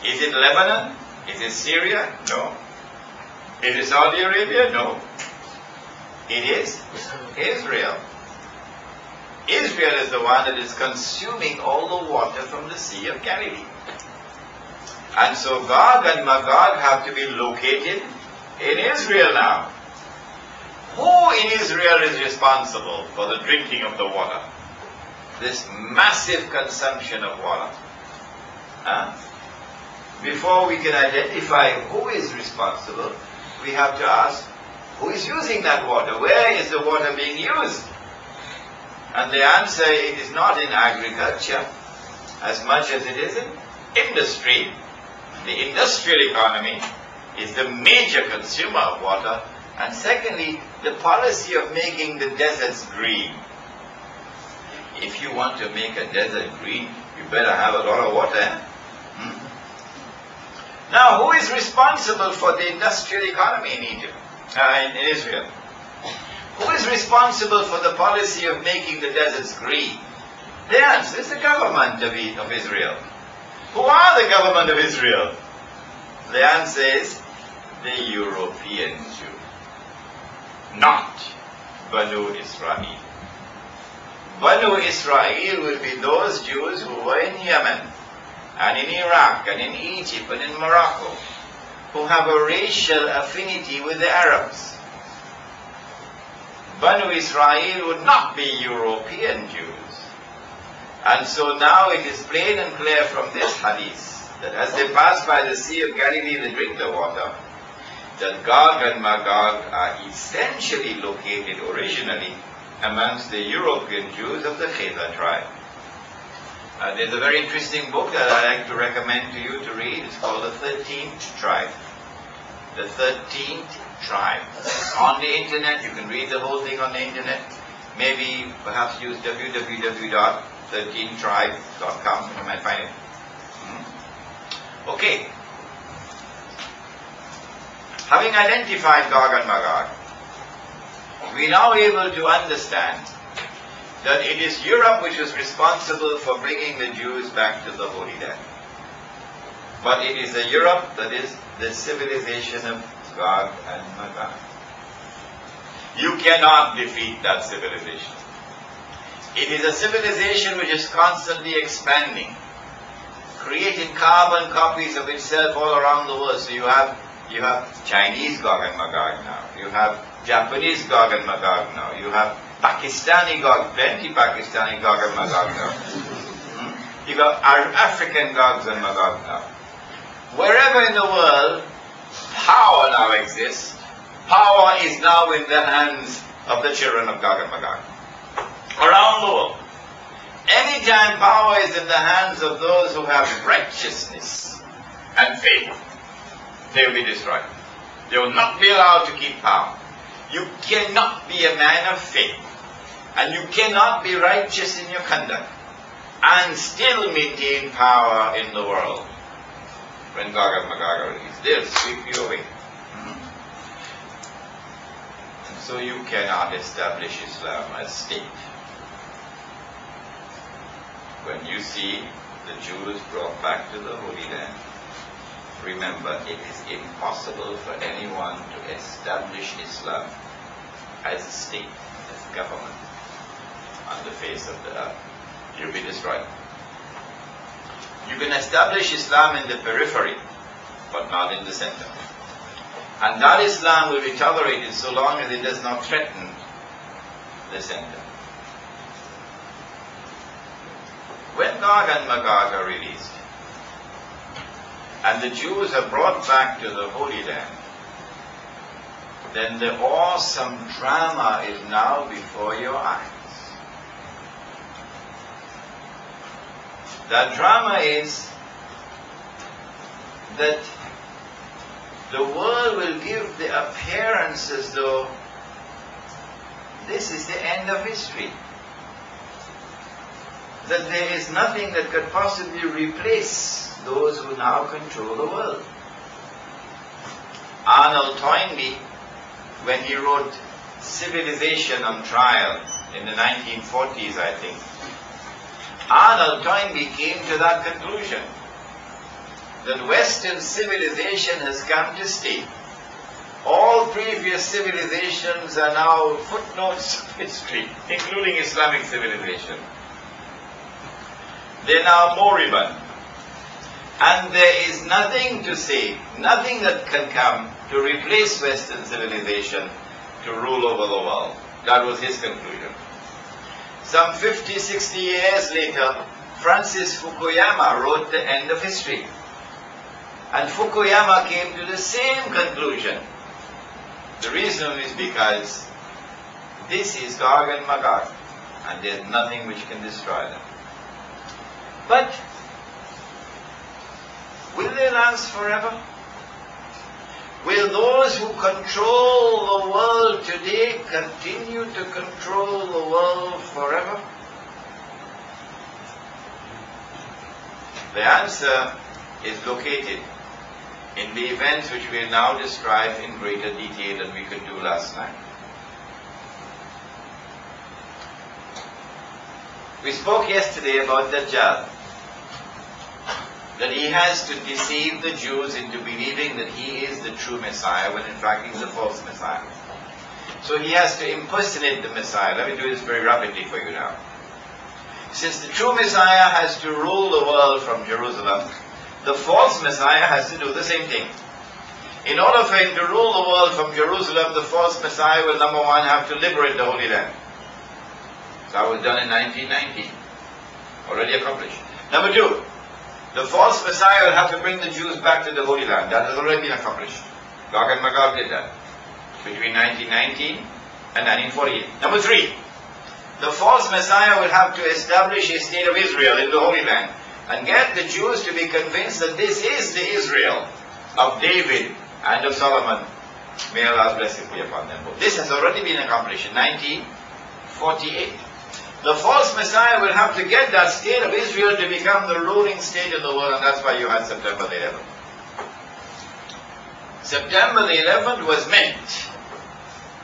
Is it Lebanon? Is it Syria? No. Is it Saudi Arabia? No. It is Israel. Israel is the one that is consuming all the water from the Sea of Galilee. And so Gog and Magog have to be located in Israel now. Who in Israel is responsible for the drinking of the water? This massive consumption of water. Before we can identify who is responsible, we have to ask, who is using that water? Where is the water being used? And the answer, it is not in agriculture as much as it is in industry. The industrial economy is the major consumer of water. And secondly, the policy of making the deserts green. If you want to make a desert green, you better have a lot of water. Now, who is responsible for the industrial economy in Egypt, in Israel? Who is responsible for the policy of making the deserts green? The answer is the government of Israel. Who are the government of Israel? The answer is the European Jew, not Banu Israel. Banu Israel will be those Jews who were in Yemen, and in Iraq, and in Egypt, and in Morocco, who have a racial affinity with the Arabs. Banu Israel would not be European Jews. And so now it is plain and clear from this hadith that as they pass by the Sea of Galilee, they drink the water, that Gog and Magog are essentially located originally amongst the European Jews of the Khaybar tribe. There's a very interesting book that I like to recommend to you to read. It's called The 13th Tribe. The 13th Tribe. On the internet, you can read the whole thing on the internet. Maybe perhaps use www.13tribe.com. You might find it. Okay. Having identified Gog and Magog, we are now able to understand that it is Europe which is responsible for bringing the Jews back to the Holy Land. But it is a Europe that is the civilization of Gog and Magog. You cannot defeat that civilization. It is a civilization which is constantly expanding, creating carbon copies of itself all around the world. So you have Chinese Gog and Magog now. You have Japanese Gog and Magog now. You have Pakistani Gog, plenty Pakistani Gog and Magog now. You got African Gogs and Magog now. Wherever in the world power now exists, power is now in the hands of the children of Gog and Magog. Around the world. Anytime power is in the hands of those who have righteousness and faith, they will be destroyed. They will not be allowed to keep power. You cannot be a man of faith, and you cannot be righteous in your conduct, and still maintain power in the world. When Gog and Magog are released, they'll sweep you away. And so you cannot establish Islam as state. When you see the Jews brought back to the Holy Land, remember, it is impossible for anyone to establish Islam as a state, as government, on the face of the earth. You'll be destroyed. You can establish Islam in the periphery, but not in the center. And that Islam will be tolerated so long as it does not threaten the center. When Gog and Magog are released, and the Jews are brought back to the Holy Land, then the awesome drama is now before your eyes. That drama is that the world will give the appearance as though this is the end of history. That there is nothing that could possibly replace those who now control the world. Arnold Toynbee, when he wrote Civilization on Trial in the 1940s, I think, Arnold Toynbee came to that conclusion, that Western civilization has come to stay. All previous civilizations are now footnotes of history, including Islamic civilization. They are now moribund. And there is nothing to say, nothing that can come to replace Western civilization to rule over the world. That was his conclusion. Some 50, 60 years later, Francis Fukuyama wrote The End of History. And Fukuyama came to the same conclusion. The reason is because this is Gog and Magog, and there's nothing which can destroy them. But will they last forever? Will those who control the world today continue to control the world forever? The answer is located in the events which we will now describe in greater detail than we could do last night. We spoke yesterday about Dajjal, that he has to deceive the Jews into believing that he is the true Messiah, when in fact he's the false Messiah. So he has to impersonate the Messiah. Let me do this very rapidly for you now. Since the true Messiah has to rule the world from Jerusalem, the false Messiah has to do the same thing. In order for him to rule the world from Jerusalem, the false Messiah will, number one, have to liberate the Holy Land. That was done in 1919. Already accomplished. Number two, the false Messiah will have to bring the Jews back to the Holy Land. That has already been accomplished. Gog and Magog did that between 1919 and 1948. Number three, the false Messiah will have to establish a state of Israel in the Holy Land and get the Jews to be convinced that this is the Israel of David and of Solomon. May Allah's blessing be upon them both. This has already been accomplished in 1948. The false Messiah will have to get that state of Israel to become the ruling state in the world, and that's why you had September the 11th. September the 11th was meant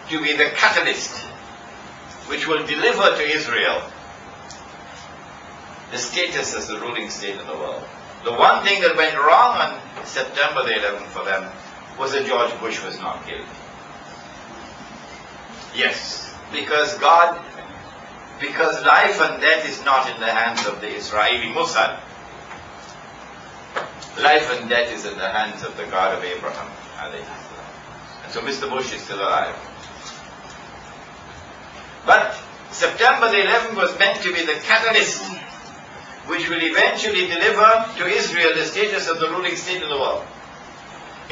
to be the catalyst which will deliver to Israel the status as the ruling state in the world. The one thing that went wrong on September the 11th for them was that George Bush was not killed. Yes, because life and death is not in the hands of the Israeli Mossad. Life and death is in the hands of the God of Abraham. And so Mr. Bush is still alive. But September the 11th was meant to be the catalyst which will eventually deliver to Israel the status of the ruling state in the world.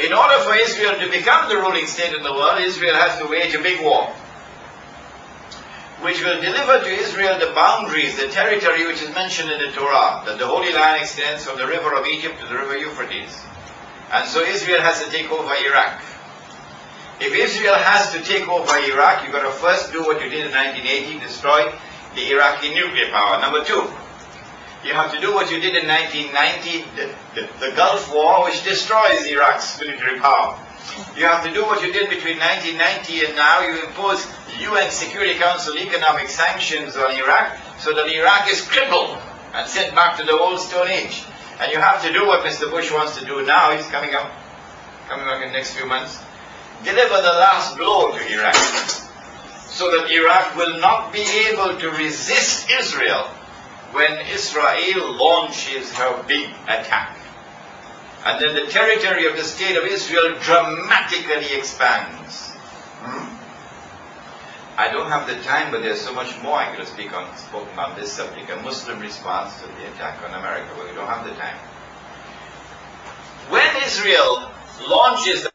In order for Israel to become the ruling state in the world, Israel has to wage a big war, which will deliver to Israel the boundaries, the territory which is mentioned in the Torah, that the Holy Land extends from the river of Egypt to the river Euphrates. And so Israel has to take over Iraq. If Israel has to take over Iraq, you've got to first do what you did in 1980, destroy the Iraqi nuclear power. Number two, you have to do what you did in 1990, the Gulf War, which destroys Iraq's military power. You have to do what you did between 1990 and now. You impose UN Security Council economic sanctions on Iraq so that Iraq is crippled and sent back to the old Stone Age. And you have to do what Mr. Bush wants to do now. He's coming back in the next few months. Deliver the last blow to Iraq so that Iraq will not be able to resist Israel when Israel launches her big attack. And then the territory of the state of Israel dramatically expands. I don't have the time, but there's so much more I could have spoken on this subject, a Muslim response to the attack on America, but we don't have the time. When Israel launches